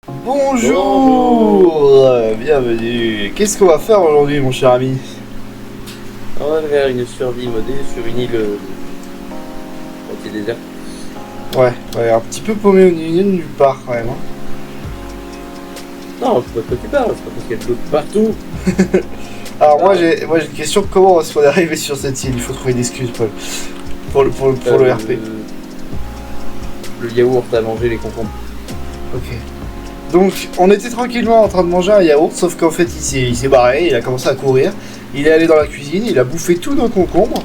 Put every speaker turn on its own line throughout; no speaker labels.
Bonjour, bienvenue. Qu'est-ce qu'on va faire aujourd'hui, mon cher ami?
On va faire une survie modée sur une île anti-désert.
Ouais, un petit peu paumé au milieu de nulle part quand même. Hein.
Non, je sais pas de quoi tu parles, c'est pas parce qu'il y a de l'eau partout.
Alors moi j'ai une question, comment est-ce qu'on est arrivé sur cette île? Il faut trouver une excuse, Paul. Pour le RP.
Le yaourt a mangé les concombres.
Ok. Donc on était tranquillement en train de manger un yaourt, sauf qu'en fait il s'est barré, il a commencé à courir. Il est allé dans la cuisine, il a bouffé tous nos concombres.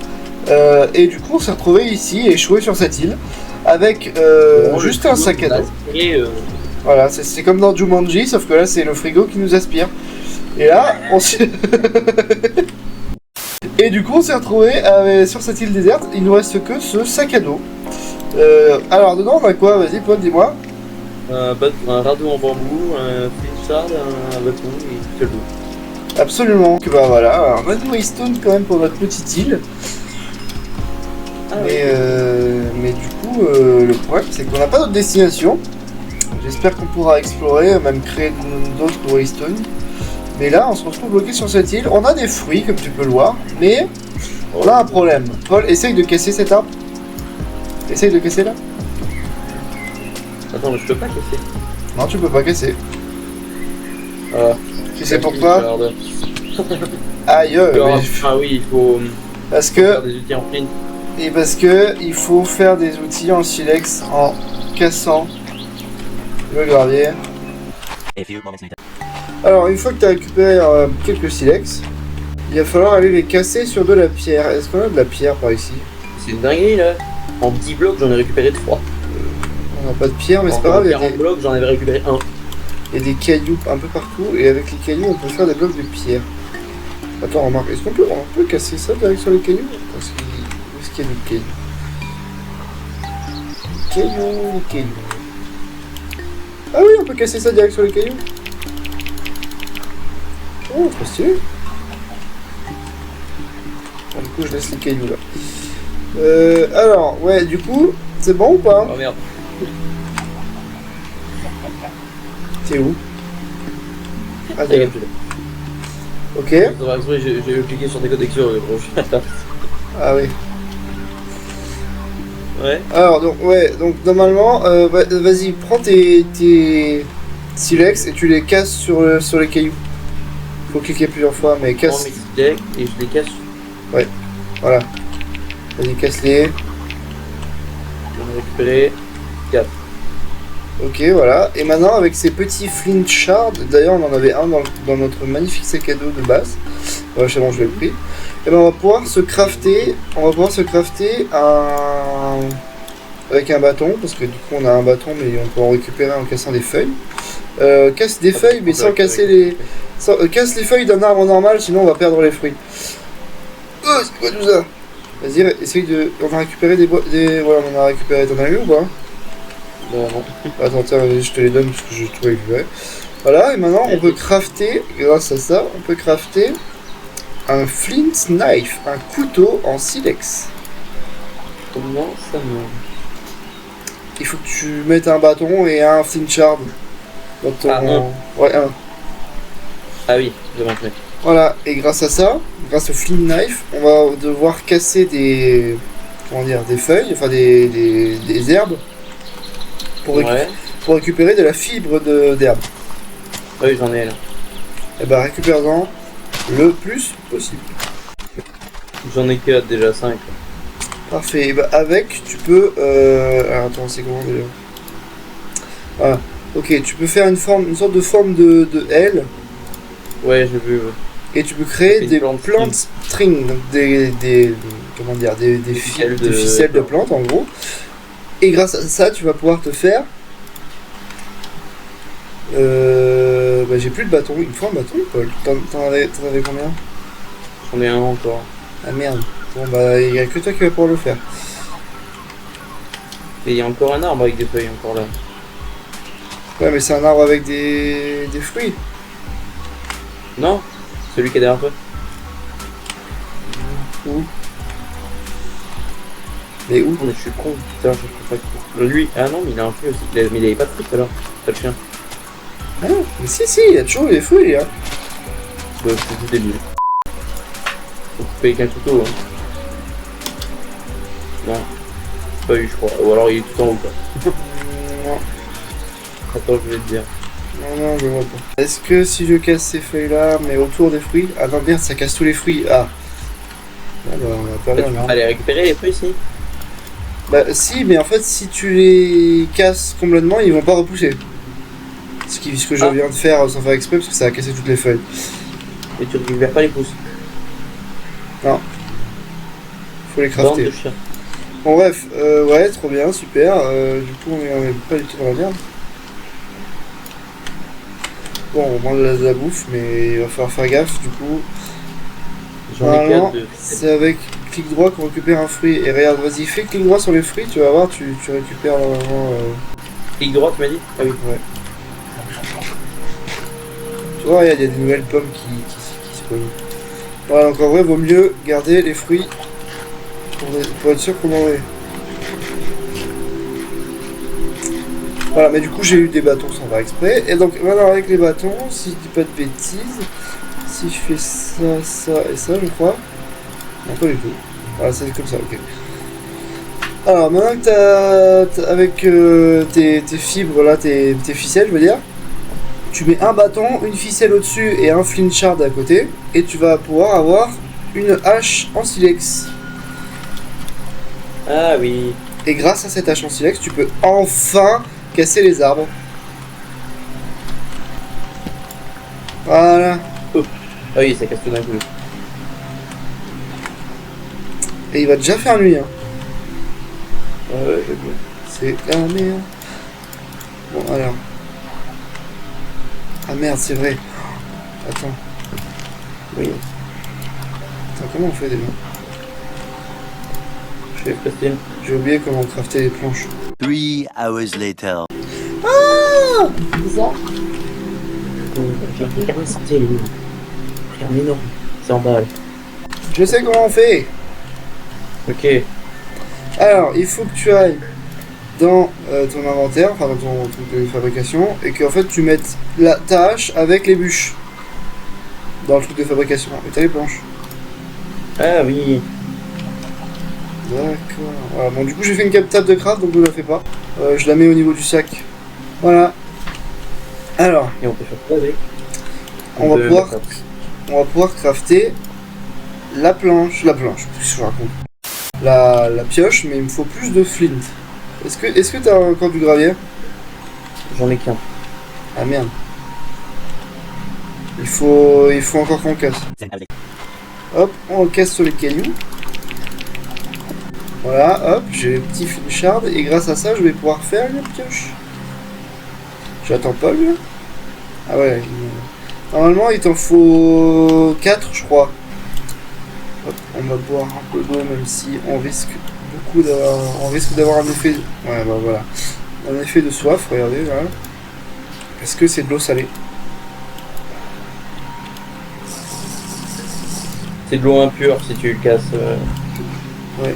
Et du coup on s'est retrouvé ici, échoué sur cette île, avec juste un sac à dos. Voilà, c'est comme dans Jumanji, sauf que là c'est le frigo qui nous aspire. Et là, on s'est... Et du coup on s'est retrouvé sur cette île déserte, il nous reste que ce sac à dos. Alors dedans on a quoi? Vas-y Paul, dis-moi.
Un radeau en bambou, un flintshard, un bâton et tout seul dos.
Absolument, que bah voilà, alors, on a du waystone quand même pour notre petite île. Mais du coup, le problème c'est qu'on n'a pas d'autre destination. J'espère qu'on pourra explorer, même créer d'autres waystone. Mais là, on se retrouve bloqué sur cette île. On a des fruits, comme tu peux le voir, mais on a un problème. Paul, essaye de casser cet arbre. Essaye de casser là.
Attends, mais je peux pas casser.
Non, tu peux pas casser. Tu sais pourquoi? Aïe,
Ah oui, il faut
parce que
faire des outils en flint.
Et parce que il faut faire des outils en silex en cassant le gravier. Alors une fois que tu as récupéré quelques silex, il va falloir aller les casser sur de la pierre. Est-ce qu'on a de la pierre par ici?
C'est une dinguerie là. En 10 blocs, j'en ai récupéré 3.
On n'a pas de pierre, mais c'est pas grave.
En 40 blocs, j'en avais récupéré 1.
Il y a des cailloux un peu partout, et avec les cailloux, on peut faire des blocs de pierre. Attends, remarque, est-ce qu'on peut casser ça direct sur les cailloux? Parce qu'il... Où est-ce qu'il y a des cailloux? Cailloux. Ah oui, on peut casser ça direct sur les cailloux. Oh, trop stylé. Bon, du coup, je laisse les cailloux là. Alors, ouais, du coup, c'est bon ou pas?
Oh merde.
T'es où? Ah, t'es là. Ok.
J'ai cliqué sur des connexions, gros.
Ah oui.
Ouais.
Alors, donc normalement, vas-y, prends tes silex et tu les casses sur les cailloux. Faut cliquer plusieurs fois, mais casse.
Je prends mes silex et je les casse.
Ouais, voilà. Vas-y, casse-les.
J'en ai récupéré 4.
Ok, voilà. Et maintenant, avec ces petits flint shards, d'ailleurs, on en avait un dans notre magnifique sac à dos de base. Ouais, c'est bon, je l'ai pris. Et ben, on va pouvoir se crafter avec un bâton, parce que du coup, on a un bâton, mais on peut en récupérer en cassant des feuilles. Casse des feuilles, mais sans casser les... casse les feuilles d'un arbre normal, sinon on va perdre les fruits. Oh, c'est quoi tout ça? Vas-y, essaye de... On va récupérer des... Ouais, on en a récupéré. T'en as eu ou pas?
Non.
Attends, tiens, je te les donne parce que je trouvais que je voulais. Voilà, et maintenant on peut crafter, grâce à ça, on peut crafter un flint knife, un couteau en silex.
Comment ça marche?
Il faut que tu mettes un bâton et un flint shard dans ton... Ouais, un.
Ah oui, j'ai montré.
Voilà, et grâce à ça, grâce au flint knife, on va devoir casser des... Comment dire, des feuilles, enfin des herbes. Pour récupérer de la fibre d'herbe.
Oui, j'en ai là.
Et bah récupère-en le plus possible.
J'en ai 4 déjà, 5.
Parfait, et bah avec tu peux... Alors attends, c'est comment déjà? Voilà, ok, tu peux faire une sorte de forme de L.
Ouais, j'ai vu. Ouais.
Et tu peux créer des plantes string, donc comment dire, des ficelles de plantes en gros. Et grâce à ça, tu vas pouvoir te faire... j'ai plus de bâton. Il me faut un bâton, Paul. T'en avais combien?
J'en ai un encore.
Ah merde. Bon bah, il n'y a que toi qui vas pouvoir le faire.
Et il y a encore un arbre avec des feuilles encore là.
Ouais, mais c'est un arbre avec des fruits.
Non, celui qui est derrière toi.
Où? Mais où?
Mais je suis con, putain, je comprends pas. Lui, ah non, mais il a un fruit aussi. Mais il avait pas de fruit alors, c'est le chien.
Ah non, mais si, il y a toujours eu des fruits, là.
C'est du débile. Faut couper avec un couteau. Hein. Non. Pas eu, je crois. Ou alors il est tout en haut, quoi.
Non,
Attends, je vais te dire.
non, je vois pas. Est-ce que si je casse ces feuilles-là, mais autour des fruits... Ah non, merde, ça casse tous les fruits. Ah. Ah bah, on va pas
Tu
bien,
peux
hein.
aller récupérer les fruits ici.
Bah si, mais en fait, si tu les casses complètement, ils vont pas repousser. Ce que je viens de faire sans faire exprès, parce que ça a cassé toutes les feuilles.
Et tu récupères pas les pousses.
Faut les
Bande
crafter.
de chiens.
Bon bref, ouais, trop bien, super. Du coup, on est pas du tout dans la merde. Bon, on mange de la bouffe, mais il va falloir faire gaffe, du coup.
J'en ai
Normalement,
4 de.
c'est avec clic droit qu'on récupère un fruit. Et regarde, vas-y, fais clic droit sur les fruits, tu vas voir, tu récupères normalement...
Clic droit, tu m'as dit. Ah oui.
Ouais. Tu vois, il y a des nouvelles pommes qui spawnent. Voilà, donc en vrai, vaut mieux garder les fruits pour être sûr qu'on en ait. Voilà, mais du coup, j'ai eu des bâtons sans faire exprès. Et donc, maintenant, avec les bâtons, si je dis pas de bêtises, si je fais ça, ça et ça, je crois. Non, pas du tout. Voilà, c'est comme ça, ok. Alors, maintenant que t'as avec tes fibres, là, tes ficelles, je veux dire, tu mets un bâton, une ficelle au-dessus et un flint shard à côté, et tu vas pouvoir avoir une hache en silex.
Ah oui.
Et grâce à cette hache en silex, tu peux enfin casser les arbres. Voilà.
Ah oui, ça casse tout d'un coup.
Et il va déjà faire nuit, hein.
Ouais, j'ai bien.
C'est la merde. Bon, alors. Ah merde, c'est vrai. Attends.
Oui.
Attends, comment on fait déjà?
Facile.
J'ai oublié comment crafter les planches.
3 hours later.
Bizarre.
Regarde, sortez, il est où? Regarde, énorme. C'est en bas, là.
Je sais comment on fait.
Ok.
Alors, il faut que tu ailles dans ton inventaire, enfin dans ton truc de fabrication, et qu'en fait tu mettes ta hache avec les bûches dans le truc de fabrication. Et t'as les planches.
Ah oui.
D'accord. Voilà. Bon, du coup, j'ai fait une table de craft, donc ne la fais pas. Je la mets au niveau du sac. Voilà. Alors,
Et on peut faire quoi avec?
on va pouvoir crafter la planche. La planche, qu'est-ce que je raconte? La pioche, mais il me faut plus de flint. Est-ce que t'as encore du gravier?
J'en ai qu'un.
Ah merde. Il faut encore qu'on casse. Hop, on casse sur les cailloux. Voilà, hop, j'ai les petits flinchards et grâce à ça, je vais pouvoir faire une pioche. J'attends pas lui. Ah ouais. Normalement, il t'en faut 4, je crois. Hop, on va boire un peu d'eau, même si on risque d'avoir un effet. Ouais, bah voilà. Un effet de soif, regardez là. Est-ce que c'est de l'eau salée?
C'est de l'eau impure si tu le casses.
Ouais.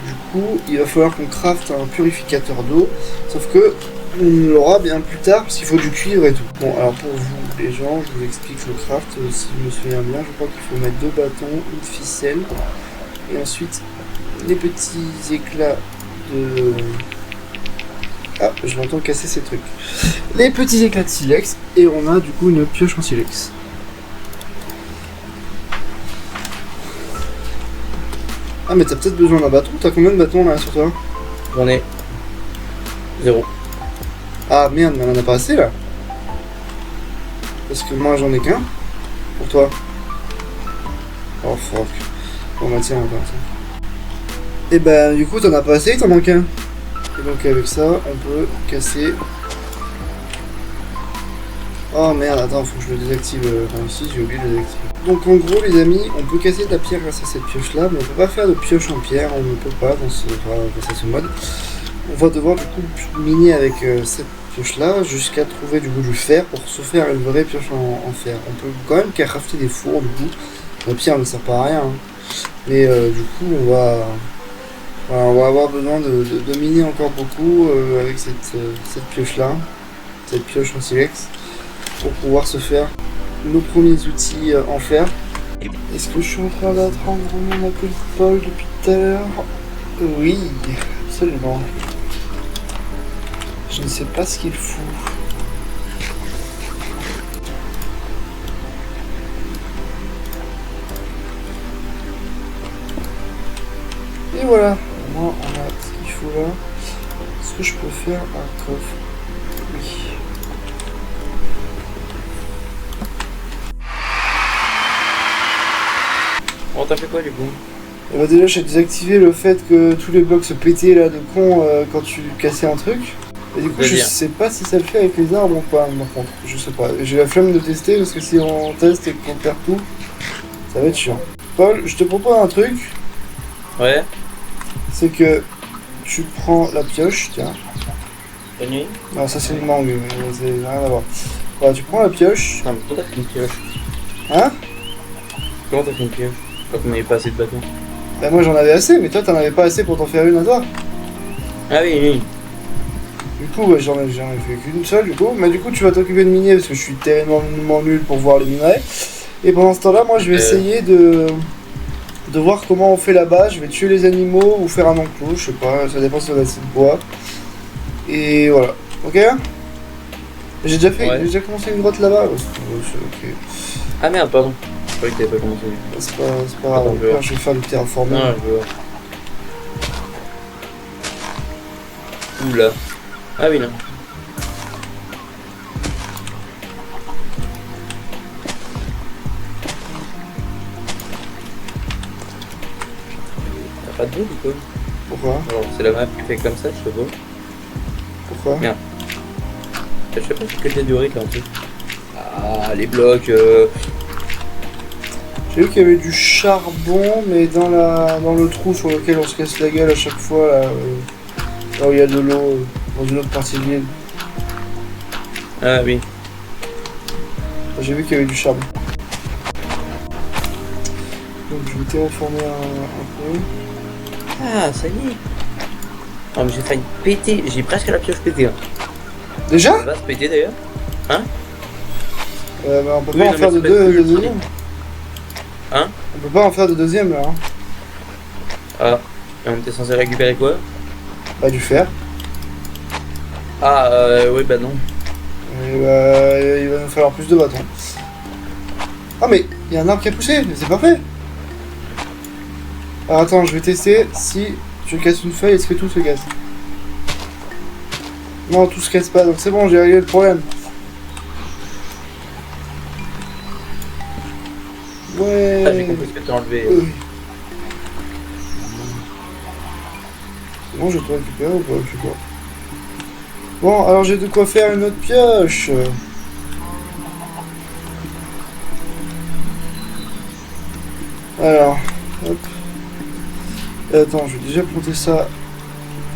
Du coup, il va falloir qu'on crafte un purificateur d'eau. Sauf que on l'aura bien plus tard parce qu'il faut du cuivre et tout. Bon, alors pour vous, les gens, je vous explique le craft. Si je me souviens bien, je crois qu'il faut mettre 2 bâtons, une ficelle. Et ensuite, les petits éclats de... Ah, je l'entends casser ces trucs. Les petits éclats de silex. Et on a du coup une pioche en silex. Ah mais t'as peut-être besoin d'un bâton, t'as combien de bâtons là sur toi?
J'en ai 0.
Ah merde, mais on en a pas assez là. Parce que moi j'en ai qu'un. Pour toi. Oh fuck. Bon bah tiens, attends. Et ben du coup t'en as pas assez, t'en manques un. Et donc avec ça, on peut casser... Oh merde, attends, faut que je le désactive ici, j'ai oublié de le désactiver. Donc en gros les amis, on peut casser de la pierre grâce à cette pioche là, mais on peut pas faire de pioche en pierre, on ne peut pas grâce à ce mode. On va devoir du coup miner avec cette pioche là jusqu'à trouver du coup du fer pour se faire une vraie pioche en fer. On peut quand même crafter des fours du coup, la pierre ne sert pas à rien, hein. Mais du coup Voilà, on va avoir besoin de miner encore beaucoup avec cette pioche-là, cette pioche en silex, pour pouvoir se faire nos premiers outils en fer. Est-ce que je suis en train d'attendre mon appel Paul depuis tout à l'heure? Oui, absolument. Je ne sais pas ce qu'il fout. Et voilà, moi on a ce qu'il faut là. Est-ce que je peux faire un coffre? Oui.
Bon, t'as fait quoi du coup?
Et bah déjà j'ai désactivé le fait que tous les blocs se pétaient là de con quand tu cassais un truc. Et du coup je sais pas si ça le fait avec les arbres ou pas par contre. Je sais pas. J'ai la flemme de tester parce que si on teste et qu'on perd tout, ça va être chiant. Paul, je te propose un truc.
Ouais.
C'est que tu prends la pioche, tiens.
Bonne nuit.
Non, ça c'est une mangue, mais c'est rien à voir. Voilà, tu prends la pioche.
Non, mais pourquoi t'as fait une pioche?
Hein?
Comment t'as fait une pioche? Quand on n'avait pas assez de bâtons.
Bah moi j'en avais assez, mais toi t'en avais pas assez pour t'en faire une à toi.
Ah oui, oui.
Du coup, ouais, j'en ai fait qu'une seule, du coup. Mais du coup, tu vas t'occuper de miner parce que je suis tellement nul pour voir les minerais. Et pendant ce temps-là, moi je vais essayer de voir comment on fait là-bas. Je vais tuer les animaux ou faire un enclos, je sais pas, ça dépend si on a assez de bois. Et voilà, ok? J'ai déjà fait,
Ouais.
j'ai déjà commencé une grotte là-bas. Ouais, ok.
Ah merde, pardon. Je croyais que t'avais pas commencé.
C'est pas grave,
Attends, je vais voir.
je vais faire du terraforming.
Non, je veux voir. Oula. Ah oui, non. T'as pas de dos du coup?
Pourquoi?
Alors, c'est la map qui fait comme ça, je sais pas.
Pourquoi?
Merde. Je sais pas ce que t'as du rythme en fait. Ah, les blocs.
J'ai vu qu'il y avait du charbon, mais dans le trou sur lequel on se casse la gueule à chaque fois, là où il y a de l'eau, dans une autre partie de l'île.
Ah oui.
J'ai vu qu'il y avait du charbon. Donc je vais terraformer un peu.
Ah, ça y est. Oh, mais j'ai failli péter. J'ai presque la pioche pétée. Hein.
Déjà?
Ça va se péter d'ailleurs.
Bah, on peut
Oui,
pas en
non,
faire
mais
de
c'est pas
deux,
le
de
truc.
deuxième.
Hein?
On peut pas en faire de deuxième là. Hein.
Ah. Et on était censé récupérer quoi?
Bah du fer.
Ah, oui, bah non.
Et bah, il va nous falloir plus de bâtons. Ah mais il y a un arbre qui a poussé, mais c'est pas fait. Alors attends, je vais tester si je casse une feuille, est-ce que tout se casse? Non, tout se casse pas, donc c'est bon, j'ai réglé le problème. Ouais.
Ah, j'ai compris ce que t'as enlevé.
Oui. C'est bon, je vais tout récupérer ou pas? Je sais pas. Bon, alors j'ai de quoi faire une autre pioche. Alors, hop. Et attends, je vais déjà planter ça.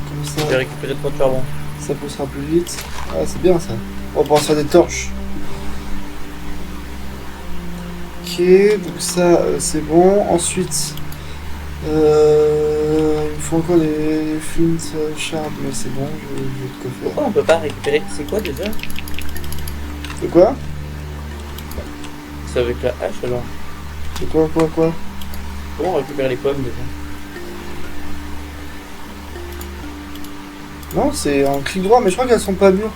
Comme ça,
J'ai récupéré 3 de charbon.
ça poussera plus vite. Ah, c'est bien ça. On va pouvoir se faire des torches. Ok, donc ça, c'est bon. Ensuite, il me faut encore des flint shards, mais c'est bon, je vais de quoi faire.
Pourquoi on peut pas récupérer? C'est quoi déjà?
De quoi?
C'est avec la hache alors?
De quoi?
Comment on récupère les pommes déjà?
Non, c'est un clic droit, mais je crois qu'elles sont pas mûres.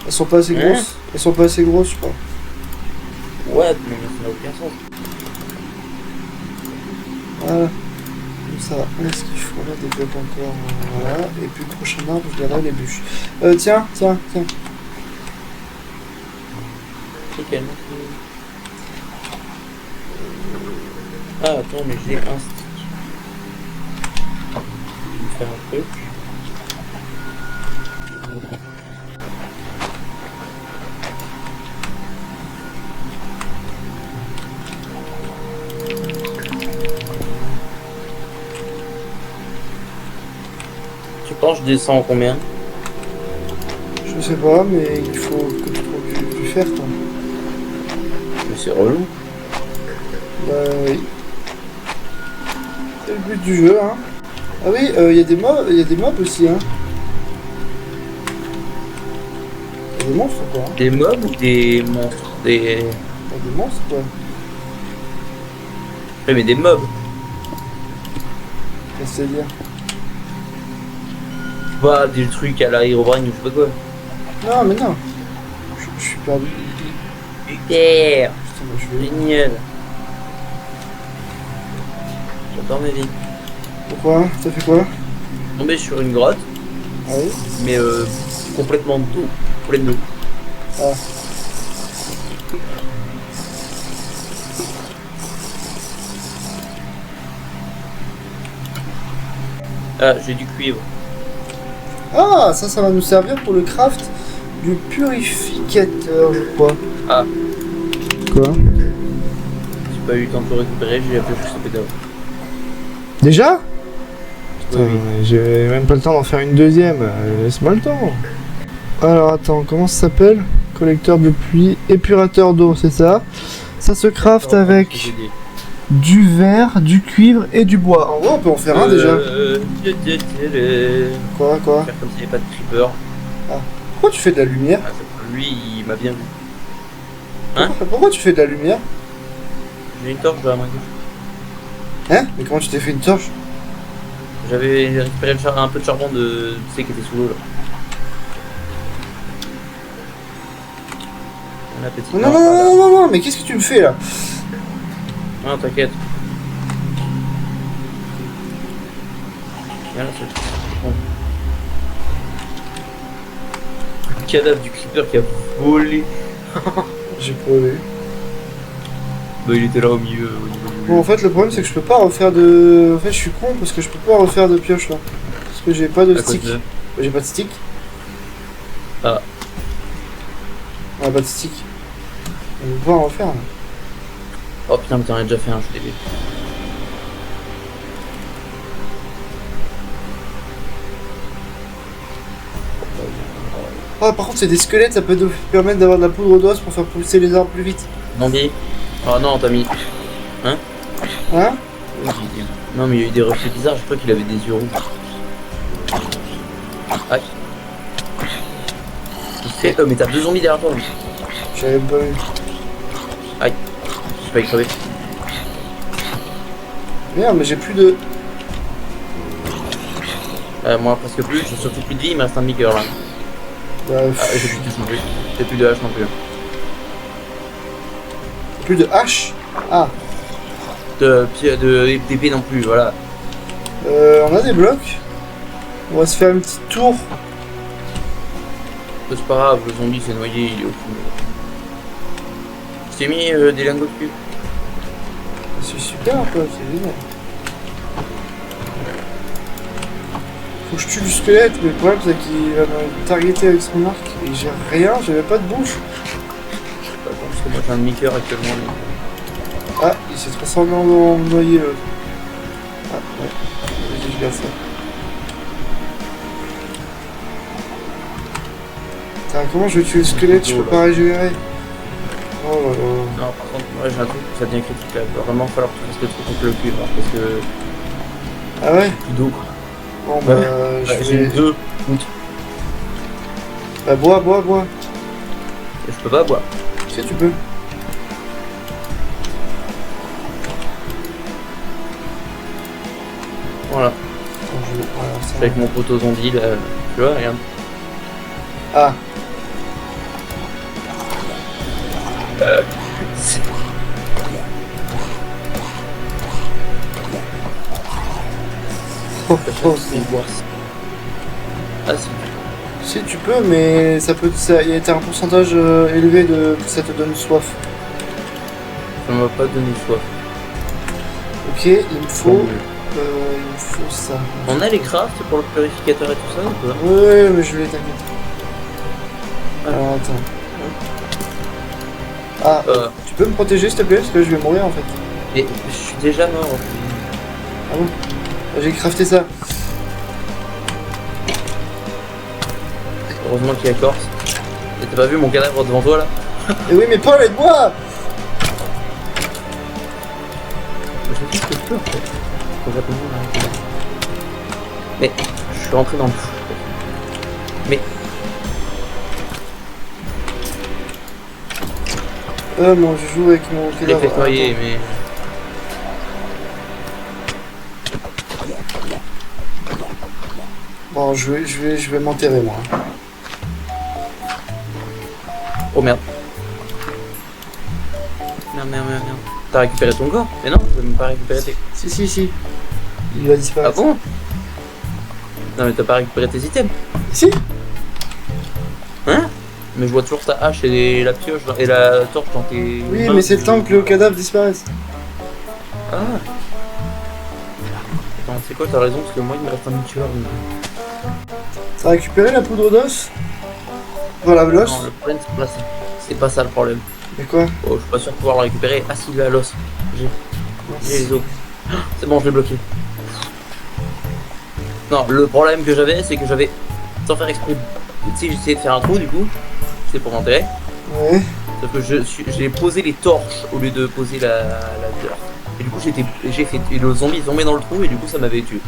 Elles sont pas assez
Hein?
grosses. Elles sont pas assez grosses, je crois.
Ouais, mais ça n'a aucun sens.
Voilà. Comme ça, on a ce qu'il faut là, des blocs encore. Voilà. Et puis le prochain arbre, je garderai les bûches. Tiens.
C'est quel? Ah, attends, mais j'ai un stick. Je vais faire un truc. Tu penses que je descends en combien?
Je sais pas, mais il faut que tu trouves du fer, toi.
Mais c'est relou.
Bah oui. C'est le but du jeu, hein. Ah oui, il y a des mobs aussi, hein. Il y a des monstres, quoi. Hein.
Des mobs ou des monstres?
Il y a des monstres, quoi.
Ouais, mais des mobs.
Qu'est-ce que c'est-à-dire?
Pas des trucs à la Herobrine ou je sais pas quoi.
Non, mais non. Je suis perdu.
Super.
Putain, moi, je vais...
Génial. J'adore ma vie.
Pourquoi? T'as fait quoi?
Tombé sur une grotte,
Ah oui?
mais complètement d'eau, pleine d'eau.
Ah.
Ah, j'ai du cuivre.
Ah, ça va nous servir pour le craft du purificateur, je crois.
Ah,
Quoi?
j'ai pas eu le temps de tout récupérer, j'ai appelé juste un peu d'eau.
Déjà?
Oui,
Putain,
oui.
j'ai même pas le temps d'en faire une deuxième. Laisse-moi le temps. Alors attends, comment ça s'appelle? Collecteur de pluie, épurateur d'eau, c'est ça? Ça se craft avec du verre, du cuivre et du bois. En vrai, on peut en faire un déjà. Quoi?
Faire comme s'il n'y avait pas de creeper.
Pourquoi tu fais de la lumière?
Ah, lui, il m'a bien vu. Hein?
Pourquoi tu fais de la lumière?
J'ai une torche dans la main gauche.
Hein? Mais comment tu t'es fait une torche?
J'avais récupéré un peu de charbon de tu sais qui était sous l'eau là. Bon appétit.
Non, mais qu'est-ce que tu me fais là?
Non, t'inquiète. Viens là, c'est bon. Le cadavre du creeper qui a volé.
J'ai pas vu.
Bah, il était là au milieu, au niveau du
Bon, en fait, le problème c'est que je peux pas refaire de. En fait, je suis con parce que je peux pas refaire de pioche là. Parce que j'ai pas de
À cause
stick.
de-
J'ai pas de stick.
Ah.
On a pas de stick. On va pouvoir en refaire là.
Oh putain, mais t'en as déjà fait un, je suis débile.
Ah, par contre, c'est des squelettes, ça peut nous permettre d'avoir de la poudre d'os pour faire pousser les arbres plus vite.
Bandit. Oh non, t'as mis. Hein?
Hein?
Oui, j'ai dit. Non, mais il y a eu des reflets bizarres, je crois qu'il avait des yeux rouges. Aïe. Il fait. Oh, mais t'as 2 zombies derrière toi.
J'avais pas vu.
Aïe. J'ai failli crever.
Merde, mais j'ai plus de.
Moi, presque plus, j'ai surtout plus de vie, il me reste un demi-cœur là.
Bah,
Ah, j'ai plus de touche non plus. J'ai plus de hache non plus.
plus de hache. Ah.
D'épée non plus, voilà.
On a des blocs. On va se faire une petite tour.
C'est pas grave, le zombie s'est noyé, il est au fond. Je t'ai mis des lingots de cul.
C'est super quoi, c'est génial. Faut que je tue du squelette, mais le problème c'est qu'il va me targeter avec son arc. Et j'ai rien, j'avais pas de bouche.
Attends, parce que moi j'ai un demi-cœur actuellement. Mais...
Ah, il s'est transformé en noyé l'autre. Ah, ouais. Vas-y, je garde ça. Putain, comment je vais tuer le squelette? Je peux pas régénérer. Oh là là.
Non, par contre, moi j'ai un truc, ça devient critique là. Il va vraiment falloir que tu fasses le truc contre le cuivre. Parce que.
Ah ouais?
Plus d'eau quoi.
Bon bah, je
J'ai
vais...
2 gouttes.
Bah, bois.
Et je peux pas boire.
Si tu peux.
Voilà.
Attends, voilà,
Je
ça
suis avec mon poteau zombie là. Tu vois, regarde.
Ah. Oh,
Ah si.
si tu peux, mais ça peut, il y a un pourcentage élevé de que ça te donne soif.
Ça m'a pas donné soif.
Ok, il me faut ça.
On a les crafts pour le purificateur et tout ça ou pas?
Ouais, mais je l'ai, t'inquiète. Alors attends. Ah, tu peux me protéger s'il te plaît parce que je vais mourir en fait.
Et je suis déjà mort.
Ah bon? J'ai crafté ça.
Heureusement qu'il y a Corse. Et t'as pas vu mon cadavre devant toi là?
Et oui, mais Paul, aide-moi!
Je sais ce que je peux en fait. Faut que j'appelle Mais je suis rentré dans le fou. Mais
Moi je joue avec mon
je l'ai fait
cadavre.
noyer, mais.
Bon, je vais m'enterrer moi.
Oh merde. Merde. T'as récupéré ton corps? Mais non, tu peux même pas récupérer tes.
Si. Il va
Ah
disparaître.
bon? Non mais t'as pas récupéré tes items?
Si.
Hein? Mais je vois toujours ta hache et la pioche et la torche dans tes.
Oui,
mains.
mais c'est le temps que le cadavre disparaisse.
Ah. Attends, c'est quoi, t'as raison, parce que moi il me reste un tueur.
T'as récupéré la poudre d'os? Voilà, l'os.
Non, le problème c'est pas ça. C'est pas ça le problème.
Et quoi?
Oh, je suis pas sûr de pouvoir le récupérer. Ah si, il est à l'os. J'ai les os. Ah, c'est bon, je l'ai bloqué. Non, le problème que j'avais, c'est que j'avais, sans faire exprès, tu sais, j'essayais de faire un trou du coup, c'est pour m'enterrer.
Ouais.
Sauf que j'ai posé les torches au lieu de poser la dirt. Et du coup, j'ai fait, et le zombie est tombé dans le trou et du coup, ça m'avait tué.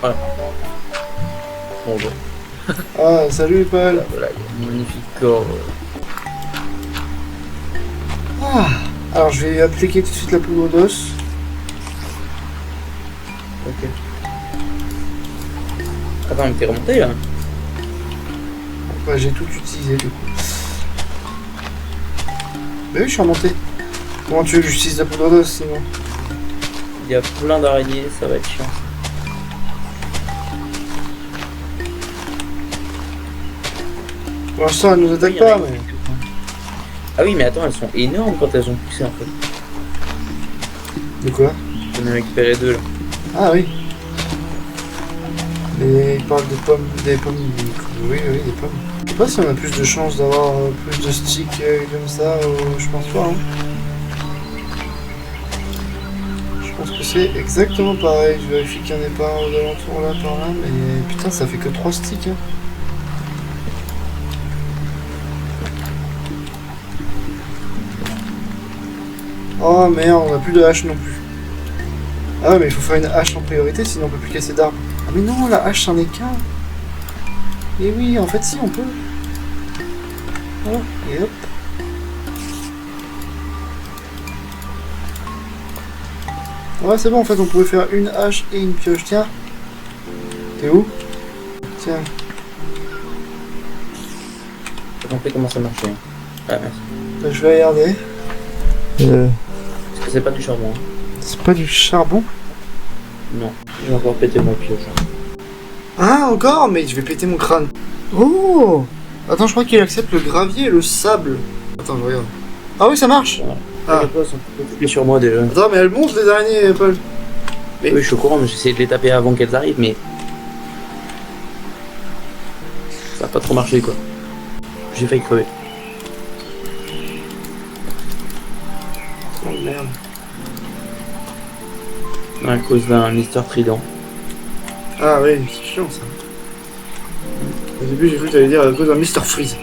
Voilà. Bonjour.
Ah, salut Paul.
Voilà, il y a un magnifique corps.
Ah. Alors je vais appliquer tout de suite la poudre d'os.
Ok. Attends, mais t'es remonté là?
Ouais, j'ai tout utilisé du coup. Bah oui, je suis remonté. Comment tu veux que j'utilise la poudre d'os sinon?
Il y a plein d'araignées, ça va être chiant.
Pour l'instant, elle nous attaque
Oui, il y en a
pas,
qui-
mais.
Ah oui, mais attends, elles sont énormes quand elles ont poussé en fait.
De quoi?
J'en ai récupéré deux là.
Ah oui. Mais il parle des pommes, du coup. Oui, des pommes. Je sais pas si on a plus de chances d'avoir plus de sticks comme ça, je pense pas. Hein. Je pense que c'est exactement pareil. Je vérifie qu'il n'y en ait pas aux alentours là par là, mais putain, ça fait que 3 sticks. Hein. Oh merde, on a plus de hache non plus. Ah mais il faut faire une hache en priorité, sinon on peut plus casser d'arbres. Ah mais non, la hache c'en est qu'un. Et oui, en fait si, on peut. Voilà, et hop. Ouais, c'est bon, en fait, on pouvait faire une hache et une pioche. Tiens. T'es où? Tiens.
J'ai compris comment ça marchait. Ah merci.
Bah, je vais regarder.
Parce que c'est pas du charbon. Hein.
C'est pas du charbon?
Non. J'ai encore pété mon pioche. Hein.
Ah, encore? Mais je vais péter mon crâne. Oh! Attends, je crois qu'il accepte le gravier et le sable. Attends, je regarde. Ah oui, ça marche!
Voilà.
Ah.
Les gars sont occupés sur moi déjà.
Attends, mais elles montent les araignées, Paul.
Oui, je suis au courant, mais j'essaie de les taper avant qu'elles arrivent, mais. Ça a pas trop marché quoi. J'ai failli crever.
Oh merde.
À cause d'un Mister Trident.
Ah oui, c'est chiant ça. Au début, j'ai cru que t'allais dire à cause d'un Mr. Freeze.